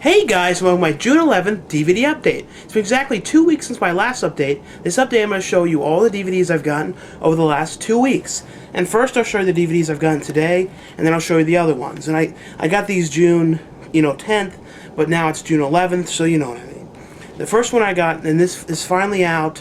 Hey guys, welcome to my June 11th DVD update. It's been exactly 2 weeks since my last update. This update I'm going to show you all the DVDs I've gotten over the last 2 weeks. And first I'll show you the DVDs I've gotten today, and then I'll show you the other ones. And I got these June, 10th, but now it's June 11th, so you know what I mean. The first one I got, and this is finally out,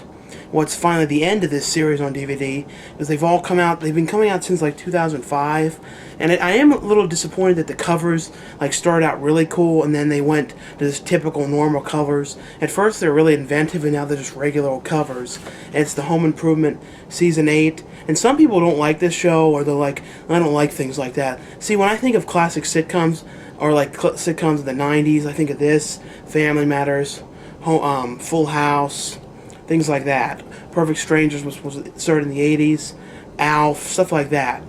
what's finally the end of this series on DVD, because they've all come out, they've been coming out since like 2005, and I am a little disappointed that the covers started out really cool, and then they went to this typical normal covers. At first they're really inventive, and now they're just regular old covers. And it's the Home Improvement Season 8, and some people don't like this show, or they're like, I don't like things like that. See, when I think of classic sitcoms, or like sitcoms of the 90s, I think of this, Family Matters, Full House, things like that. Perfect Strangers was started in the 80s. Alf, stuff like that.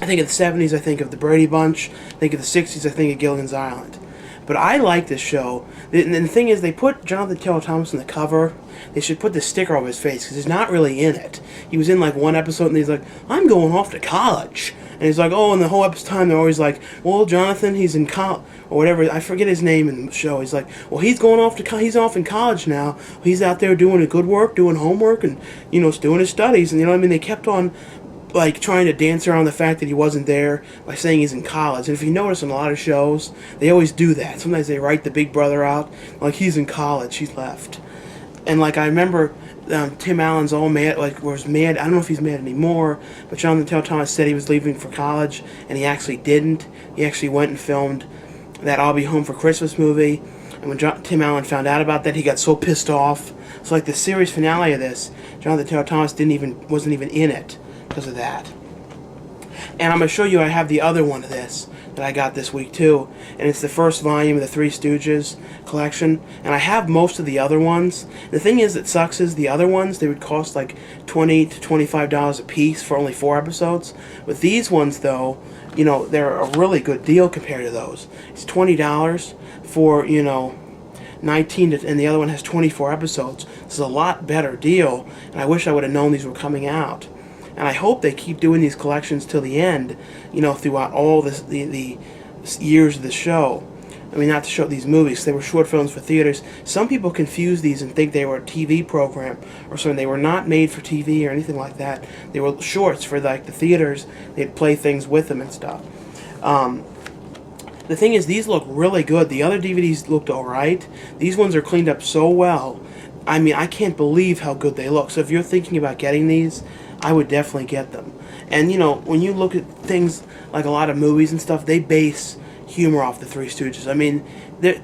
I think of the 70s, I think of the Brady Bunch. I think of the 60s, I think of Gilligan's Island. But I like this show. And the thing is, they put Jonathan Taylor Thomas on the cover. They should put the sticker over his face, because he's not really in it. He was in like one episode, and he's like, I'm going off to college. And he's like, oh, and the whole episode time, they're always like, well, Jonathan, he's in college, or whatever. I forget his name in the show. He's like, well, he's going off to he's off in college now. He's out there doing good work, doing homework, and, doing his studies. And, you know what I mean? They kept on trying to dance around the fact that he wasn't there by saying he's in college. And if you notice in a lot of shows, they always do that. Sometimes they write the big brother out, like he's in college, he's left. And like I remember Tim Allen's all mad, was mad, I don't know if he's mad anymore, but Jonathan Taylor Thomas said he was leaving for college, and he actually didn't. He actually went and filmed that I'll Be Home for Christmas movie. And when Tim Allen found out about that, he got so pissed off. So like the series finale of this, Jonathan Taylor Thomas wasn't even in it because of that. And I'm going to show you, I have the other one of this that I got this week too, and it's the first volume of the Three Stooges collection, and I have most of the other ones. The thing is that sucks is the other ones, they would cost like $20 to $25 a piece for only 4 episodes. With these ones though, they're a really good deal compared to those. It's $20 for, 19 and the other one has 24 episodes. This is a lot better deal, and I wish I would have known these were coming out. And I hope they keep doing these collections till the end, throughout all the years of the show. I mean, not to show these movies, they were short films for theaters. Some people confuse these and think they were a TV program or something. They were not made for TV or anything like that. They were shorts for the theaters. They'd play things with them and stuff. The thing is, these look really good. The other DVDs looked alright. These ones are cleaned up so well. I mean, I can't believe how good they look. So if you're thinking about getting these, I would definitely get them. And, when you look at things like a lot of movies and stuff, they base humor off the Three Stooges. I mean,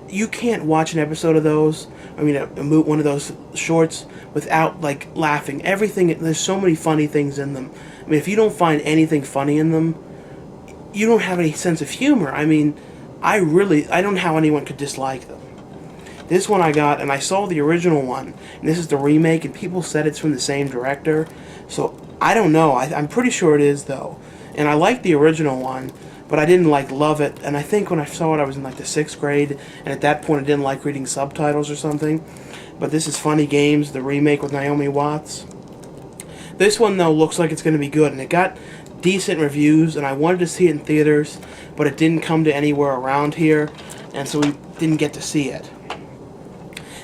you can't watch an episode of those, one of those shorts, without, laughing. Everything, there's so many funny things in them. I mean, if you don't find anything funny in them, you don't have any sense of humor. I mean, I don't know how anyone could dislike them. This one I got, and I saw the original one, and this is the remake, and people said it's from the same director, so I don't know. I'm pretty sure it is, though. And I liked the original one, but I didn't, love it, and I think when I saw it, I was in, the 6th grade, and at that point I didn't like reading subtitles or something. But this is Funny Games, the remake with Naomi Watts. This one, though, looks like it's going to be good, and it got decent reviews, and I wanted to see it in theaters, but it didn't come to anywhere around here, and so we didn't get to see it.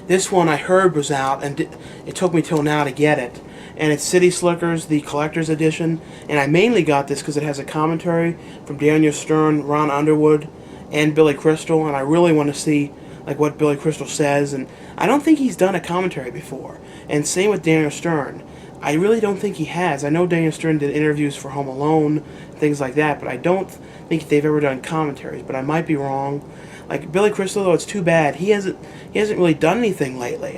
This one I heard was out, and it took me till now to get it. And it's City Slickers, the collector's edition. And I mainly got this because it has a commentary from Daniel Stern, Ron Underwood, and Billy Crystal. And I really want to see what Billy Crystal says. And I don't think he's done a commentary before. And same with Daniel Stern. I really don't think he has. I know Daniel Stern did interviews for Home Alone, things like that, but I don't think they've ever done commentaries. But I might be wrong. Billy Crystal, though, it's too bad. He hasn't really done anything lately.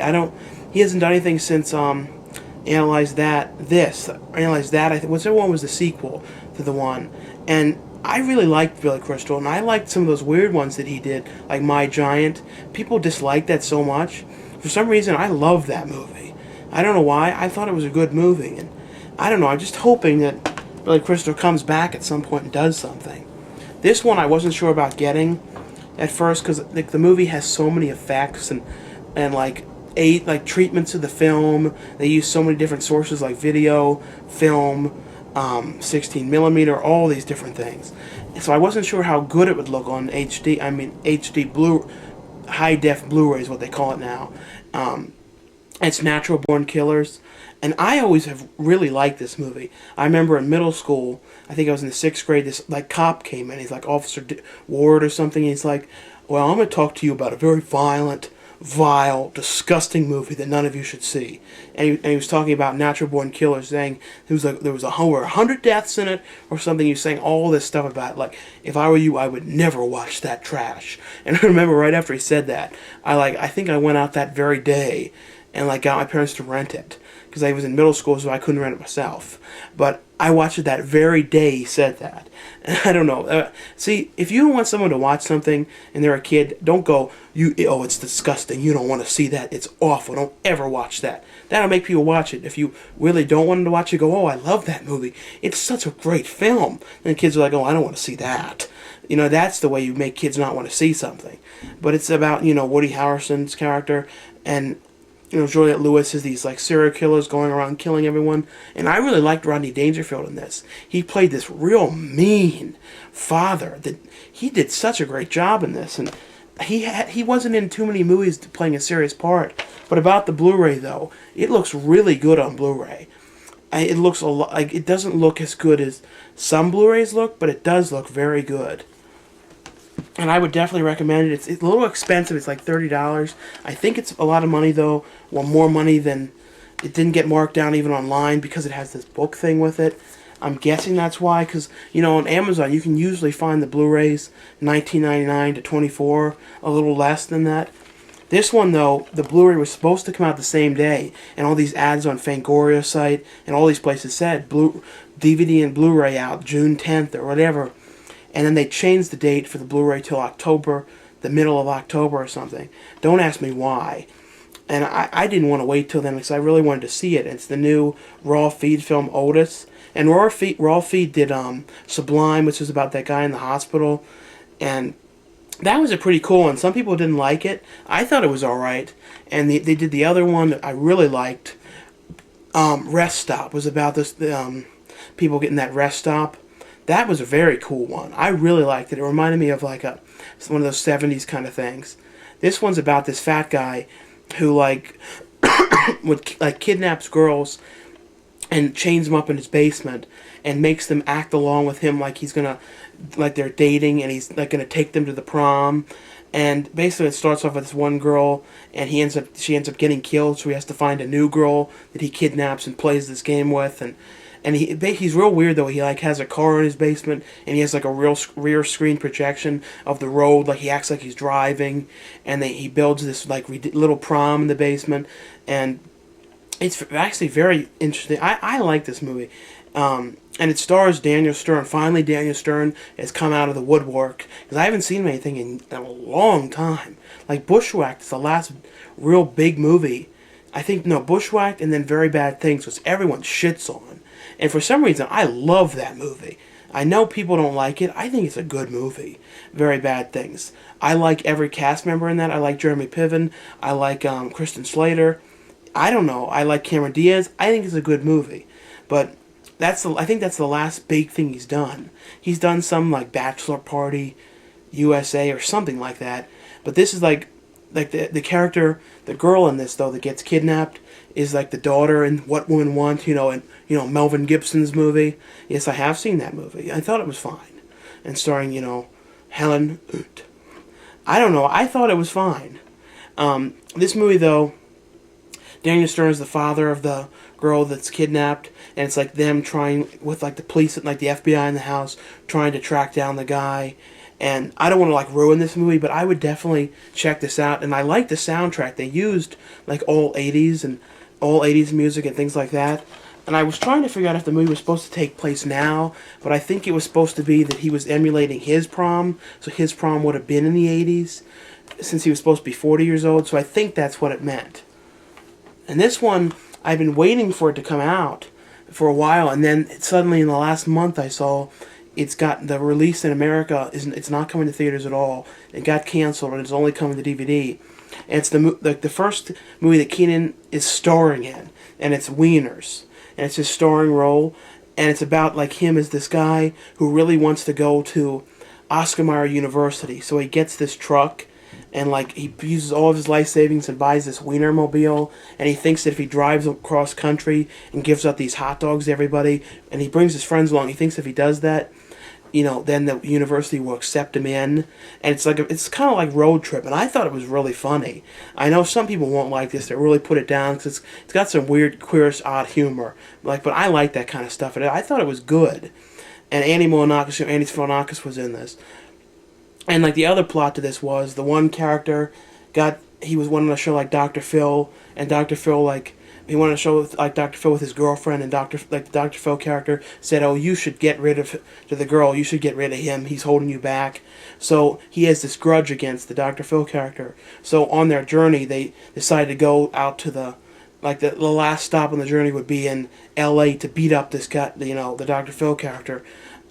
He hasn't done anything since Analyze That. What's that one was the sequel to the one. And I really liked Billy Crystal, and I liked some of those weird ones that he did, like My Giant. People disliked that so much. For some reason, I loved that movie. I don't know why. I thought it was a good movie, and I don't know. I'm just hoping that Billy Crystal comes back at some point and does something. This one I wasn't sure about getting at first, because the movie has so many effects and treatments of the film. They use so many different sources like video, film, 16 millimeter, all these different things. So I wasn't sure how good it would look on HD. HD high-def Blu-ray is what they call it now. It's Natural Born Killers. And I always have really liked this movie. I remember in middle school, I think I was in the 6th grade, this like cop came in. He's like Officer Ward or something. And he's like, well, I'm going to talk to you about a very violent, vile, disgusting movie that none of you should see. And he was talking about Natural Born Killers, saying there was 100 deaths in it or something. He was saying all this stuff about it. Like, if I were you, I would never watch that trash. And I remember right after he said that, I think I went out that very day and like got my parents to rent it. Because I was in middle school, so I couldn't rent it myself. But I watched it that very day he said that. And I don't know. See, if you want someone to watch something and they're a kid, don't go, oh, it's disgusting. You don't want to see that. It's awful. Don't ever watch that. That'll make people watch it. If you really don't want them to watch it, go, oh, I love that movie. It's such a great film. And the kids are like, oh, I don't want to see that. You know, that's the way you make kids not want to see something. But it's about, Woody Harrelson's character and Juliette Lewis is these like serial killers going around killing everyone. And I really liked Rodney Dangerfield in this. He played this real mean father that he did such a great job in this. And he wasn't in too many movies playing a serious part. But about the Blu-ray though, it looks really good on Blu-ray. It looks a lot like it doesn't look as good as some Blu-rays look, but it does look very good. And I would definitely recommend it. It's a little expensive. It's like $30. I think it's a lot of money, though. Well, more money than... It didn't get marked down even online because it has this book thing with it. I'm guessing that's why. Because, on Amazon, you can usually find the Blu-rays $19.99 to $24, a little less than that. This one, though, the Blu-ray was supposed to come out the same day. And all these ads on Fangoria's site and all these places said DVD and Blu-ray out June 10th or whatever. And then they changed the date for the Blu-ray till October, the middle of October or something. Don't ask me why. And I didn't want to wait till then because I really wanted to see it. It's the new Raw Feed film, Otis. And Raw Feed did Sublime, which is about that guy in the hospital. And that was a pretty cool one. Some people didn't like it. I thought it was alright. And they did the other one that I really liked. Rest Stop was about this people getting that rest stop. That was a very cool one. I really liked it. It reminded me of like one of those 70s kind of things. This one's about this fat guy who would kidnaps girls and chains them up in his basement and makes them act along with him like they're dating and he's like gonna take them to the prom. And basically it starts off with this one girl and she ends up getting killed, so he has to find a new girl that he kidnaps and plays this game with. And he's real weird though. He has a car in his basement and he has like a real rear screen projection of the road. Like he acts like he's driving, and he builds this like little prom in the basement, and it's actually very interesting. I like this movie, and it stars Daniel Stern. Finally, Daniel Stern has come out of the woodwork because I haven't seen anything in a long time. Like Bushwhacked is the last real big movie. I think Bushwhacked and then Very Bad Things, which everyone shits on. And for some reason, I love that movie. I know people don't like it. I think it's a good movie. Very Bad Things. I like every cast member in that. I like Jeremy Piven. I like Kristen Slater. I don't know. I like Cameron Diaz. I think it's a good movie. But I think that's the last big thing he's done. He's done some like Bachelor Party USA or something like that. But this is like the character, the girl in this though that gets kidnapped is like the daughter in What Women Want, and Melvin Gibson's movie. Yes, I have seen that movie. I thought it was fine. And starring, Helen Oot. I don't know. I thought it was fine. This movie though, Daniel Stern is the father of the girl that's kidnapped, and it's like them trying with like the police and like the FBI in the house trying to track down the guy. And I don't want to like ruin this movie, but I would definitely check this out. And I like the soundtrack. They used like all 80s music and things like that. And I was trying to figure out if the movie was supposed to take place now, but I think it was supposed to be that he was emulating his prom, so his prom would have been in the 80s, since he was supposed to be 40 years old, so I think that's what it meant. And this one, I've been waiting for it to come out for a while, and then suddenly in the last month I saw it's got the release in America, it's not coming to theaters at all. It got canceled and it's only coming to DVD. And it's the first movie that Keenan is starring in, and it's Weiners, and it's his starring role, and it's about like him as this guy who really wants to go to Oscar Mayer University. So he gets this truck, and like he uses all of his life savings and buys this Wienermobile, and he thinks that if he drives across country and gives out these hot dogs to everybody, and he brings his friends along, he thinks if he does that, then the university will accept him in, and it's kind of like Road Trip, and I thought it was really funny. I know some people won't like this; they really put it down because it's got some weird, queerish, odd humor. But I like that kind of stuff, and I thought it was good. And Andy Milonakis was in this. And like the other plot to this was the one character he was wanting to show like Dr. Phil, and Dr. Phil he wanted to show like Dr. Phil with his girlfriend, and the Dr. Phil character said, "Oh, you should get rid of to the girl. You should get rid of him. He's holding you back." So he has this grudge against the Dr. Phil character. So on their journey, they decided to go out to the last stop on the journey would be in L.A. to beat up this guy, the Dr. Phil character.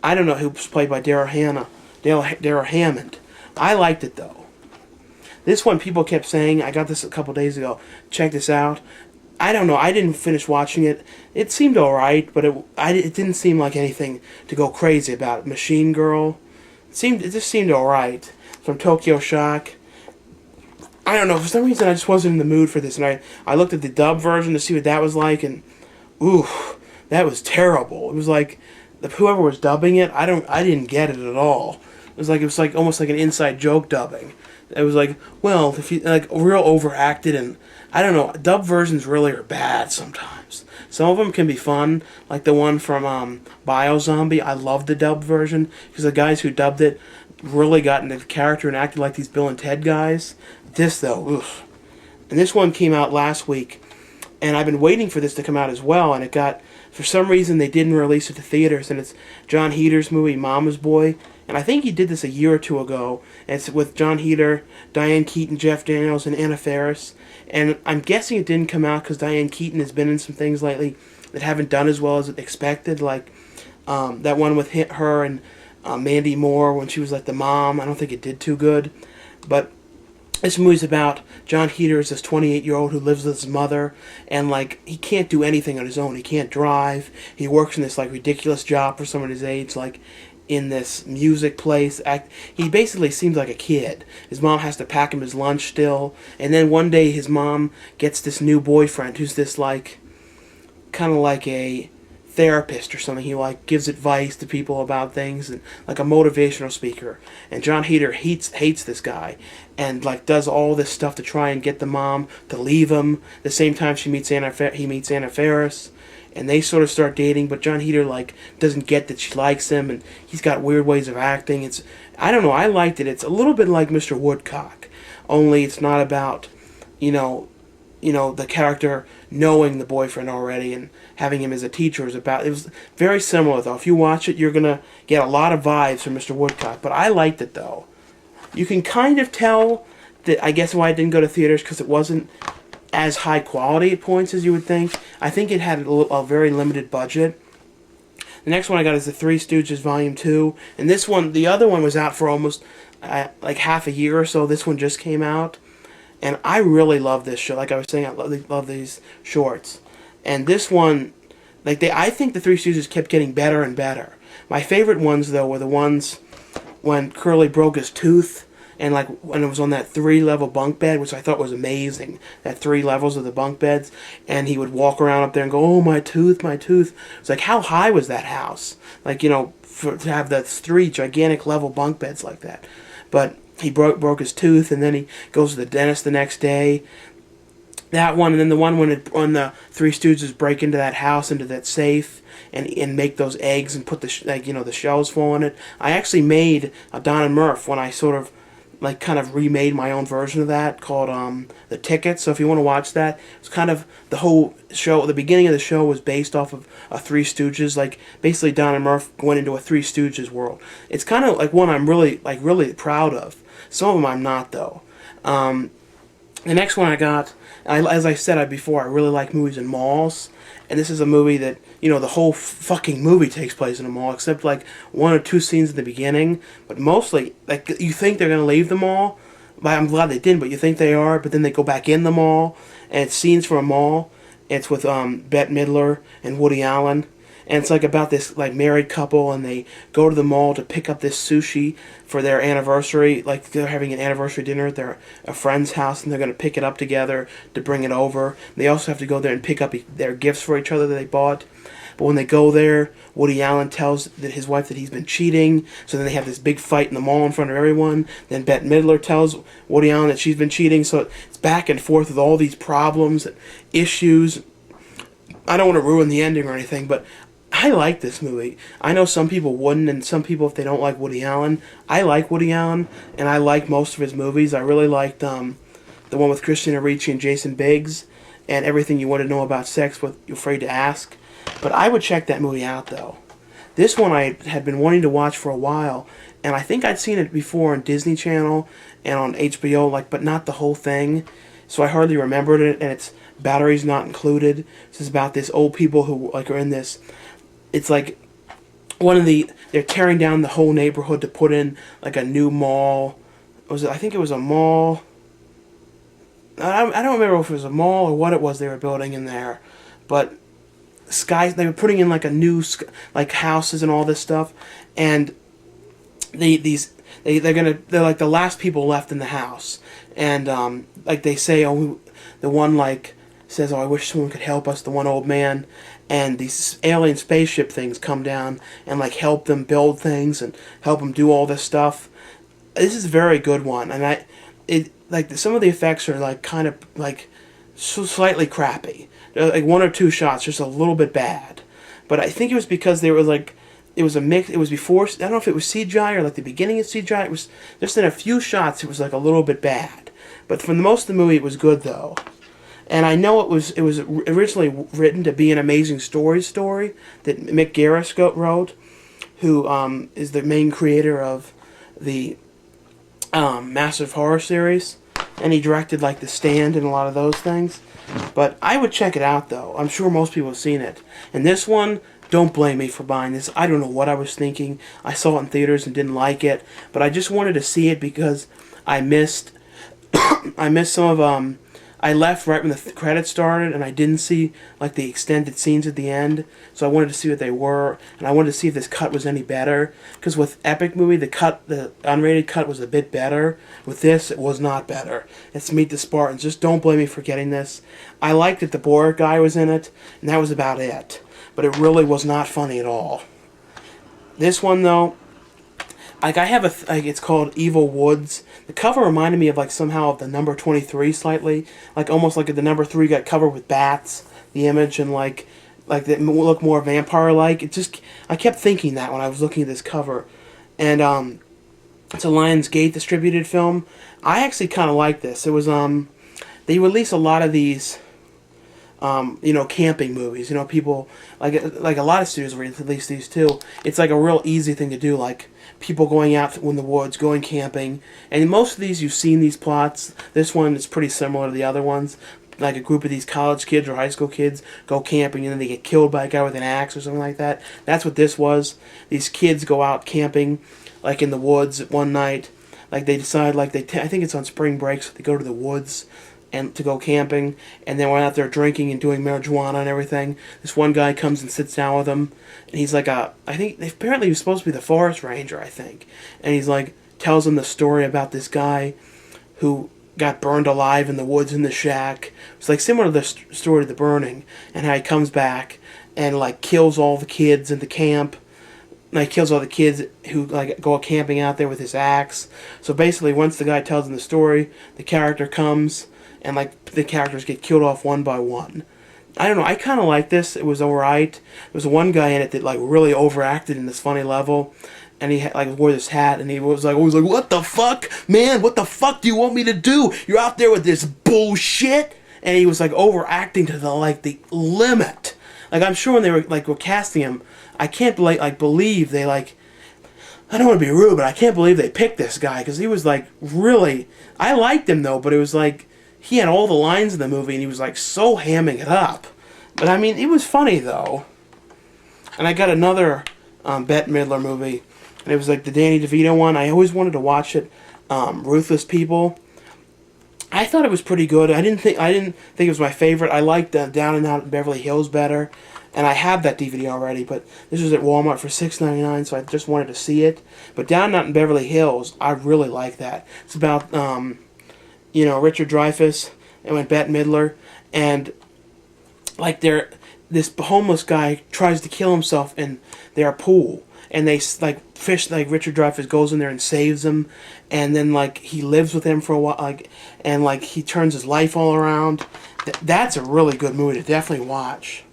I don't know who was played by Darrell Hammond. I liked it though. This one people kept saying, I got this a couple days ago, check this out. I don't know, I didn't finish watching it. It seemed alright, but it didn't seem like anything to go crazy about. Machine Girl, it just seemed alright. From Tokyo Shock. I don't know, for some reason I just wasn't in the mood for this, and I looked at the dub version to see what that was like, and ooh, that was terrible. It was like whoever was dubbing it, I didn't get it at all. It was like almost like an inside joke dubbing. It was like, well, if you like real overacted, and I don't know, dub versions really are bad sometimes. Some of them can be fun, like the one from Biozombie. I loved the dub version because the guys who dubbed it really got into the character and acted like these Bill and Ted guys. This though, oof. And this one came out last week, and I've been waiting for this to come out as well, and for some reason they didn't release it to theaters, and it's John Heater's movie Mama's Boy, and I think he did this a year or two ago, and it's with John Heater, Diane Keaton, Jeff Daniels, and Anna Faris, and I'm guessing it didn't come out because Diane Keaton has been in some things lately that haven't done as well as expected, like that one with her and Mandy Moore when she was like the mom. I don't think it did too good, but this movie's about John Heater is this 28-year-old who lives with his mother, and he can't do anything on his own. He can't drive. He works in this ridiculous job for someone his age, in this music place. He basically seems like a kid. His mom has to pack him his lunch still, and then one day his mom gets this new boyfriend who's this kind of like a therapist or something. He gives advice to people about things, and like a motivational speaker. And John Heater hates this guy, and does all this stuff to try and get the mom to leave him. The same time he meets Anna Faris, and they sort of start dating. But John Heater doesn't get that she likes him, and he's got weird ways of acting. I don't know. I liked it. It's a little bit like Mr. Woodcock, only it's not about the character knowing the boyfriend already and having him as a teacher. It was very similar though. If you watch it, you're gonna get a lot of vibes from Mr. Woodcock. But I liked it though. You can kind of tell that I guess why it didn't go to theaters because it wasn't as high quality at points as you would think. I think it had a very limited budget. The next one I got is the Three Stooges Volume 2, and this one, the other one was out for almost half a year or so. This one just came out. And I really love this show. Like I was saying, I love these shorts. And this one, I think the Three Stooges kept getting better and better. My favorite ones, though, were the ones when Curly broke his tooth, and when it was on that 3-level bunk bed, which I thought was amazing. That 3 levels of the bunk beds, and he would walk around up there and go, "Oh, my tooth, my tooth." It's how high was that house? To have the 3 gigantic level bunk beds like that. But he broke his tooth, and then he goes to the dentist the next day. That one, and then the one when the Three Stooges break into that house, into that safe, and make those eggs and put the shells fall on it. I actually made a Don and Murph when I sort of kind of remade my own version of that called The Ticket. So if you want to watch that, it's kind of the whole show. The beginning of the show was based off of a Three Stooges, basically Don and Murph went into a Three Stooges world. It's kind of one I'm really really proud of. Some of them I'm not though. The next one I got, as I said before, I really like movies in malls, and this is a movie that the whole fucking movie takes place in a mall, except 1 or 2 scenes in the beginning. But mostly, you think they're gonna leave the mall. But I'm glad they didn't. But you think they are. But then they go back in the mall, and it's scenes from a mall. It's with Bette Midler and Woody Allen, and it's like about this like married couple, and they go to the mall to pick up this sushi for their anniversary. Like they're having an anniversary dinner at a friend's house, and they're going to pick it up together to bring it over. They also have to go there and pick up their gifts for each other that they bought. But when they go there, Woody Allen tells his wife that he's been cheating. So then they have this big fight in the mall in front of everyone. Then Bette Midler tells Woody Allen that she's been cheating. So it's back and forth with all these problems, issues. I don't want to ruin the ending or anything, but I like this movie. I know some people wouldn't, and some people, if they don't like Woody Allen. I like Woody Allen, and I like most of his movies. I really liked the one with Christina Ricci and Jason Biggs, and Everything You Want to Know About Sex, What You're Afraid to Ask. But I would check that movie out, though. This one I had been wanting to watch for a while, and I think I'd seen it before on Disney Channel and on HBO, but not the whole thing. So I hardly remembered it, and its batteries not included. This is about this old people who are in this. It's like they're tearing down the whole neighborhood to put in like a new mall. I think it was a mall. I don't remember if it was a mall or what it was they were building in there, but they were putting in like a new houses and all this stuff, and they're like the last people left in the house, and like they say, the one says, I wish someone could help us, the one old man, and these alien spaceship things come down and help them build things and help them do all this stuff. This is a very good one, and some of the effects are kind of slightly crappy. One or two shots just a little bit bad, but I think it was because they were it was a mix. It was before, I don't know if it was CGI or the beginning of CGI. It was just in a few shots it was a little bit bad, but for the most of the movie it was good though. And I know it was originally written to be an amazing story that Mick Garris wrote, who is the main creator of the Massive Horror series, and he directed The Stand and a lot of those things. But I would check it out though. I'm sure most people have seen it. And this one, don't blame me for buying this. I don't know what I was thinking. I saw it in theaters and didn't like it, but I just wanted to see it because I missed some of I left right when the credits started, and I didn't see the extended scenes at the end, so I wanted to see what they were, and I wanted to see if this cut was any better, because with Epic Movie, the unrated cut was a bit better. With this, it was not better. It's Meet the Spartans. Just don't blame me for getting this. I liked that the Boer guy was in it, and that was about it, but it really was not funny at all. This one, though, I have it's called Evil Woods. The cover reminded me of somehow of the number 23 slightly, almost like the number 3 got covered with bats, the image, and they look more vampire-like. I kept thinking that when I was looking at this cover, and it's a Lionsgate distributed film. I actually kind of like this. It was they release a lot of these camping movies. People like a lot of studios release these too. It's a real easy thing to do, people going out in the woods, going camping. And most of these, you've seen these plots. This one is pretty similar to the other ones. A group of these college kids or high school kids go camping and then they get killed by a guy with an axe or something like that. That's what this was. These kids go out camping, in the woods one night. They decide, I think it's on spring break, so they go to the woods and to go camping, and then we're out there drinking and doing marijuana and everything. This one guy comes and sits down with them, and he's I think apparently he was supposed to be the forest ranger, I think, and he's tells them the story about this guy who got burned alive in the woods in the shack. It's similar to the story of The Burning, and how he comes back and kills all the kids in the camp. Kills all the kids who go camping out there with his axe. So basically, once the guy tells them the story, the character comes, and the characters get killed off one by one. I don't know, I kind of like this. It was alright. There was one guy in it that really overacted in this funny level, and he had, wore this hat, and he was always what the fuck, man, what the fuck do you want me to do? You're out there with this bullshit? And he was overacting to the limit. I'm sure when they were casting him, I can't believe they I don't want to be rude, but I can't believe they picked this guy, because he was really, I liked him though, but it was he had all the lines in the movie, and he was so hamming it up. But I mean, it was funny though. And I got another Bette Midler movie, and it was the Danny DeVito one. I always wanted to watch it. Ruthless People. I thought it was pretty good. I didn't think it was my favorite. I liked Down and Out in Beverly Hills better. and I have that DVD already, but this was at Walmart for $6.99, so I just wanted to see it. But Down Out in Beverly Hills, I really like that. It's about, Richard Dreyfuss and Bette Midler, and like this homeless guy tries to kill himself in their pool, and they like fish, like Richard Dreyfuss goes in there and saves him, and then like he lives with him for a while, like, and like he turns his life all around. That's a really good movie to definitely watch.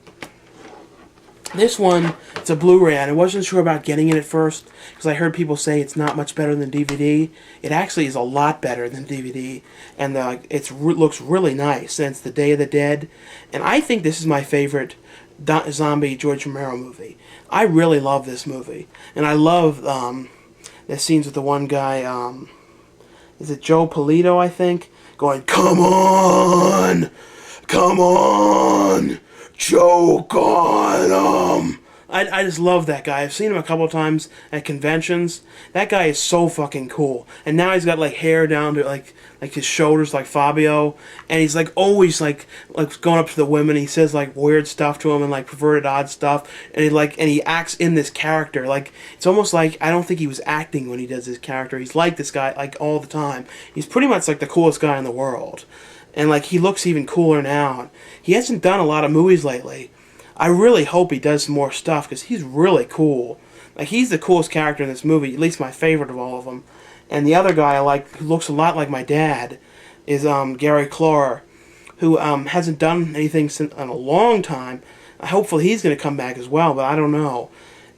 This one, it's a Blu-ray, and I wasn't sure about getting it at first because I heard people say it's not much better than DVD. It actually is a lot better than DVD, and looks really nice. And it's the Day of the Dead, and I think this is my favorite zombie George Romero movie. I really love this movie, and I love the scenes with the one guy. Is it Joe Polito? I think going, "Come on, come on. Choke on him." I just love that guy. I've seen him a couple of times at conventions. That guy is so fucking cool. And now he's got like hair down to like his shoulders like Fabio, and he's like always like going up to the women. He says like weird stuff to them and like perverted odd stuff, and he acts in this character. Like it's almost like I don't think he was acting when he does this character. He's like this guy like all the time. He's pretty much like the coolest guy in the world. And like he looks even cooler now. He hasn't done a lot of movies lately. I really hope he does some more stuff because he's really cool. Like he's the coolest character in this movie, at least my favorite of all of them. And the other guy I like, who looks a lot like my dad, is Gary Clorer, who hasn't done anything in a long time. Hopefully he's going to come back as well, but I don't know.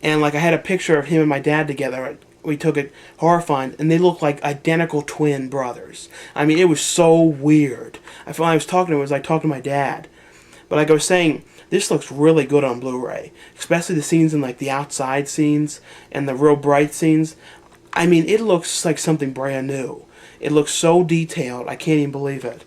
And like I had a picture of him and my dad together. We took it horrifying, and they look like identical twin brothers. I mean, it was so weird. When I was talking to him, it was like talking to my dad. But like I was saying, this looks really good on Blu-ray, especially the scenes in like the outside scenes and the real bright scenes. I mean, it looks like something brand new. It looks so detailed, I can't even believe it.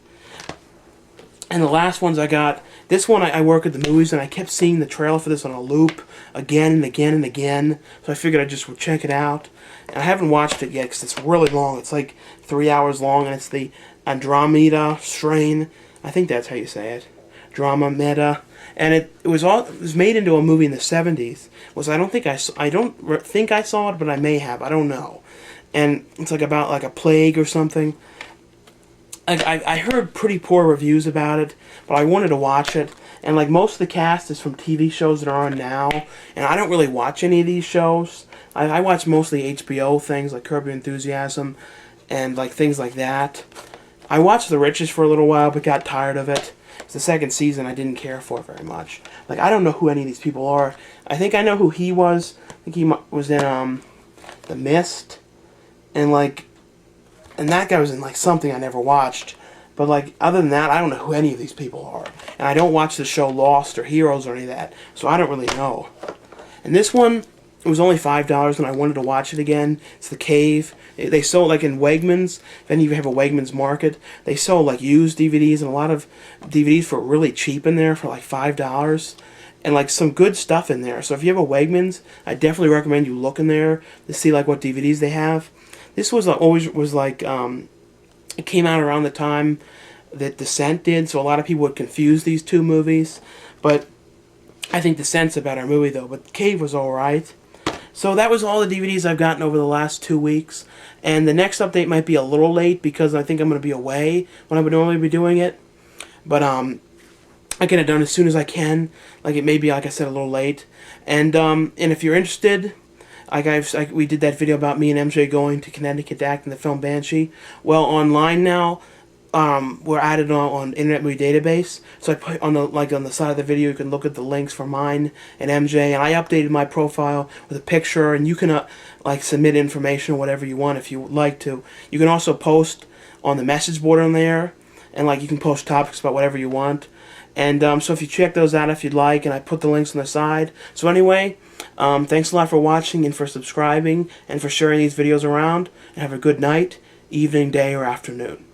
And the last ones I got, this one I work at the movies, and I kept seeing the trailer for this on a loop again and again and again, so I figured I just would check it out. And I haven't watched it yet because it's really long. It's like 3 hours long, and it's the Andromeda Strain. I think that's how you say it. Andromeda. And it was made into a movie in the 70s. I don't think I saw it, but I may have. I don't know. And it's like about like a plague or something. I heard pretty poor reviews about it, but I wanted to watch it. And like most of the cast is from TV shows that are on now, and I don't really watch any of these shows. I watch mostly HBO things like Curb Your Enthusiasm and like things like that. I watched The Riches for a little while, but got tired of it. It's the second season I didn't care for very much. Like I don't know who any of these people are. I think I know who he was. I think he was in The Mist, and that guy was in like something I never watched. But like other than that, I don't know who any of these people are. And I don't watch the show Lost or Heroes or any of that, so I don't really know. And this one, it was only $5 and I wanted to watch it again. It's The Cave. They sold like in Wegmans, if any of you have a Wegmans market, they sold like used DVDs and a lot of DVDs for really cheap in there for like $5. And like some good stuff in there. So if you have a Wegmans, I definitely recommend you look in there to see like what DVDs they have. This was it came out around the time that Descent did, so a lot of people would confuse these two movies. But I think Descent's a better movie though, but Cave was alright. So that was all the DVDs I've gotten over the last 2 weeks. And the next update might be a little late because I think I'm going to be away when I would normally be doing it. But I get it done as soon as I can. Like it may be, like I said, a little late. And if you're interested, we did that video about me and MJ going to Connecticut to act in the film Banshee. Well, online now, we're added on Internet Movie Database. So I put on the side of the video, you can look at the links for mine and MJ. And I updated my profile with a picture, and you can submit information or whatever you want if you would like to. You can also post on the message board on there, and you can post topics about whatever you want. And so if you check those out if you'd like, and I put the links on the side. So anyway, thanks a lot for watching and for subscribing and for sharing these videos around. And have a good night, evening, day, or afternoon.